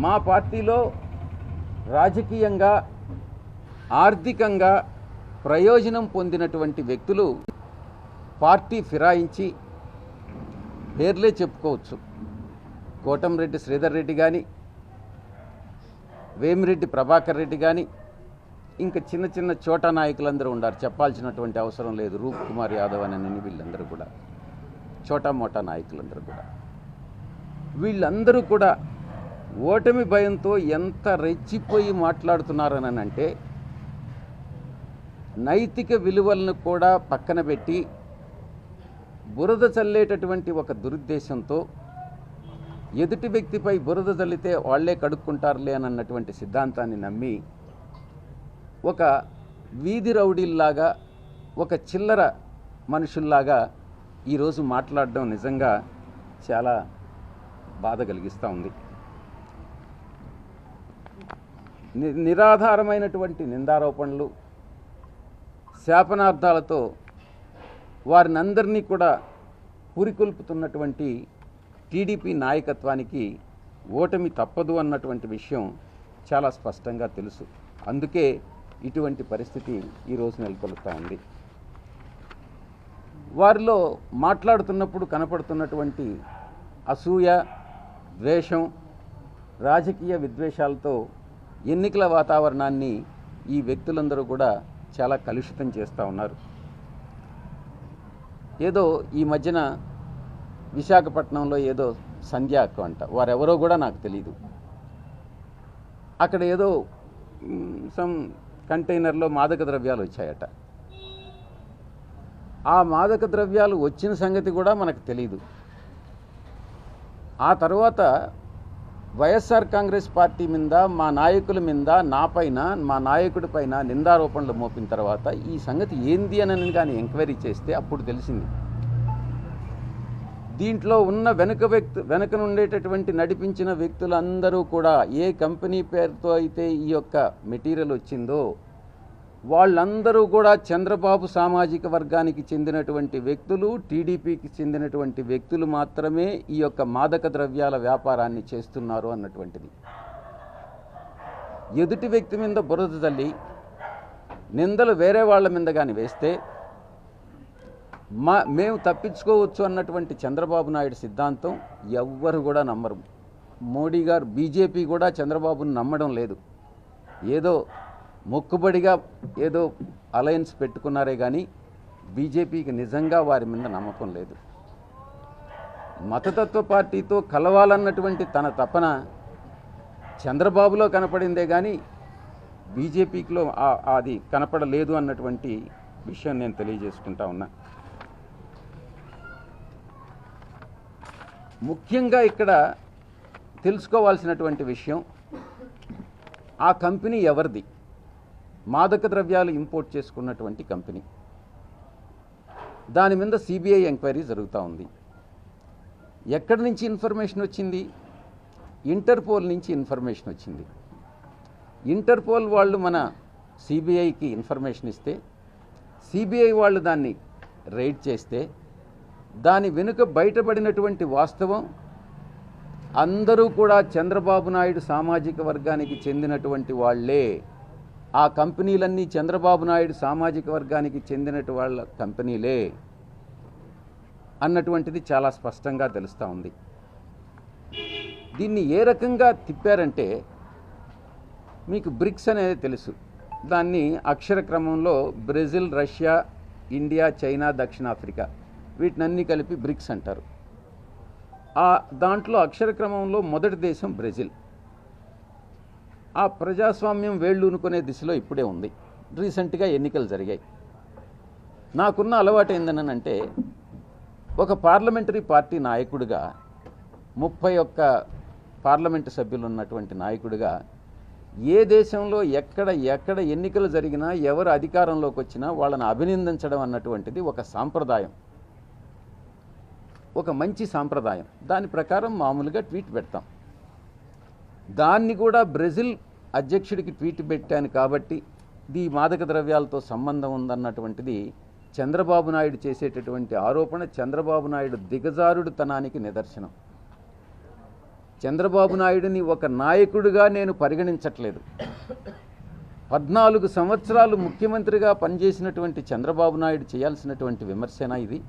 మా పార్టీలో రాజకీయంగా ఆర్థికంగా ప్రయోజనం పొందినటువంటి వ్యక్తులు పార్టీ ఫిరాయించి పేర్లే చెప్పుకోవచ్చు. కోటంరెడ్డి శ్రీధర్ రెడ్డి కానీ, వేమిరెడ్డి ప్రభాకర్ రెడ్డి కానీ, ఇంకా చిన్న చిన్న చోటా నాయకులందరూ ఉన్నారు, చెప్పాల్సినటువంటి అవసరం లేదు. రూప్ కుమార్ యాదవ్ అని వీళ్ళందరూ కూడా చోటా మోటా నాయకులందరూ కూడా, వీళ్ళందరూ కూడా ఓటమి భయంతో ఎంత రెచ్చిపోయి మాట్లాడుతున్నారని అంటే, నైతిక విలువలను కూడా పక్కన పెట్టి బురద చల్లేటటువంటి ఒక దురుద్దేశంతో ఎదుటి వ్యక్తిపై బురద చల్లితే వాళ్లే కడుక్కుంటారులే అని అన్నటువంటి సిద్ధాంతాన్ని నమ్మి ఒక వీధి రౌడీల్లాగా, ఒక చిల్లర మనుషుల్లాగా ఈరోజు మాట్లాడడం నిజంగా చాలా బాధ కలిగిస్తూ ఉంది. నిరాధారమైనటువంటి నిందారోపణలు, శాపనార్థాలతో వారిని అందరినీ కూడా పురికొల్పుతున్నటువంటి టీడీపీ నాయకత్వానికి ఓటమి తప్పదు అన్నటువంటి విషయం చాలా స్పష్టంగా తెలుసు. అందుకే ఇటువంటి పరిస్థితి ఈరోజు నెలకొల్పుతూ ఉంది. వారిలో మాట్లాడుతున్నప్పుడు కనపడుతున్నటువంటి అసూయ, ద్వేషం, రాజకీయ విద్వేషాలతో ఎన్నికల వాతావరణాన్ని ఈ వ్యక్తులందరూ కూడా చాలా కలుషితం చేస్తూ ఉన్నారు. ఏదో ఈ మధ్యన విశాఖపట్నంలో ఏదో సంధ్య అక్క అంట, వారెవరో కూడా నాకు తెలీదు, అక్కడ ఏదో సమ్ కంటైనర్లో మాదక ద్రవ్యాలు వచ్చాయట. ఆ మాదక ద్రవ్యాలు వచ్చిన సంగతి కూడా మనకు తెలీదు. ఆ తర్వాత వైఎస్ఆర్ కాంగ్రెస్ పార్టీ మీద, మా నాయకుల మీద, నాపైన, మా నాయకుడి పైన నిందారోపణలు మోపిన తర్వాత ఈ సంగతి ఏంది అని కానీ ఎంక్వైరీ చేస్తే అప్పుడు తెలిసింది. దీంట్లో ఉన్న వెనకనుండేటటువంటి నడిపించిన వ్యక్తులందరూ కూడా ఏ కంపెనీ పేరుతో అయితే ఈ యొక్క మెటీరియల్ వచ్చిందో వాళ్ళందరూ కూడా చంద్రబాబు సామాజిక వర్గానికి చెందినటువంటి వ్యక్తులు, టీడీపీకి చెందినటువంటి వ్యక్తులు మాత్రమే ఈ యొక్క మాదక ద్రవ్యాల వ్యాపారాన్ని చేస్తున్నారు అన్నటువంటిది. ఎదుటి వ్యక్తి మీద బురద తల్లి నిందలు వేరే వాళ్ళ మీద కానీ వేస్తే మేము తప్పించుకోవచ్చు అన్నటువంటి చంద్రబాబు నాయుడు సిద్ధాంతం ఎవ్వరు కూడా నమ్మరు. మోడీ గారు, బీజేపీ కూడా చంద్రబాబును నమ్మడం లేదు. ఏదో మొక్కుబడిగా ఏదో అలయన్స్ పెట్టుకున్నారే కానీ బీజేపీకి నిజంగా వారి మీద నమ్మకం లేదు. మతతత్వ పార్టీతో కలవాలన్నటువంటి తన తపన చంద్రబాబులో కనపడిందే కానీ బీజేపీలో అది కనపడలేదు అన్నటువంటి విషయం నేను తెలియజేసుకుంటా ఉన్నా. ముఖ్యంగా ఇక్కడ తెలుసుకోవాల్సినటువంటి విషయం, ఆ కంపెనీ ఎవరిది? మాదక ద్రవ్యాలు ఇంపోర్ట్ చేసుకున్నటువంటి కంపెనీ. దాని మీద సిబిఐ ఎంక్వైరీ జరుగుతూ ఉంది. ఎక్కడి నుంచి ఇన్ఫర్మేషన్ వచ్చింది? ఇంటర్పోల్ నుంచి ఇన్ఫర్మేషన్ వచ్చింది. ఇంటర్పోల్ వాళ్ళు మన సిబిఐకి ఇన్ఫర్మేషన్ ఇస్తే, సిబిఐ వాళ్ళు దాన్ని రైడ్ చేస్తే, దాని వెనుక బయటపడినటువంటి వాస్తవం అందరూ కూడా చంద్రబాబు నాయుడు సామాజిక వర్గానికి చెందినటువంటి వాళ్లే. ఆ కంపెనీలన్నీ చంద్రబాబు నాయుడు సామాజిక వర్గానికి చెందినటువంటి వాళ్ళ కంపెనీలే అన్నటువంటిది చాలా స్పష్టంగా తెలుస్తూ ఉంది. దీన్ని ఏ రకంగా తిప్పారంటే, మీకు బ్రిక్స్ అనేది తెలుసు. దాన్ని అక్షర క్రమంలో బ్రెజిల్, రష్యా, ఇండియా, చైనా, దక్షిణాఫ్రికా వీటినన్నీ కలిపి బ్రిక్స్ అంటారు. దాంట్లో అక్షర క్రమంలో మొదటి దేశం బ్రెజిల్. ఆ ప్రజాస్వామ్యం వేళ్ళూనుకునే దిశలో ఇప్పుడే ఉంది. రీసెంట్గా ఎన్నికలు జరిగాయి. నాకున్న అలవాటు ఏందనంటే, ఒక పార్లమెంటరీ పార్టీ నాయకుడిగా, 31 పార్లమెంటు సభ్యులు ఉన్నటువంటి నాయకుడిగా, ఏ దేశంలో ఎక్కడ ఎన్నికలు జరిగినా, ఎవరు అధికారంలోకి వచ్చినా వాళ్ళని అభినందించడం అన్నటువంటిది ఒక సాంప్రదాయం, ఒక మంచి సాంప్రదాయం. దాని ప్రకారం మామూలుగా ట్వీట్ పెడతాం. దాన్ని కూడా బ్రెజిల్ అధ్యక్షుడికి ట్వీట్ పెట్టాను కాబట్టి ఈ మాదక ద్రవ్యాలతో సంబంధం ఉందన్నటువంటిది చంద్రబాబు నాయుడు చేసేటటువంటి ఆరోపణ చంద్రబాబు నాయుడు దిగజారుడుతనానికి నిదర్శనం. చంద్రబాబు నాయుడిని ఒక నాయకుడిగా నేను పరిగణించట్లేదు. 14 సంవత్సరాలు ముఖ్యమంత్రిగా పనిచేసినటువంటి చంద్రబాబు నాయుడు చేయాల్సినటువంటి విమర్శన ఇది.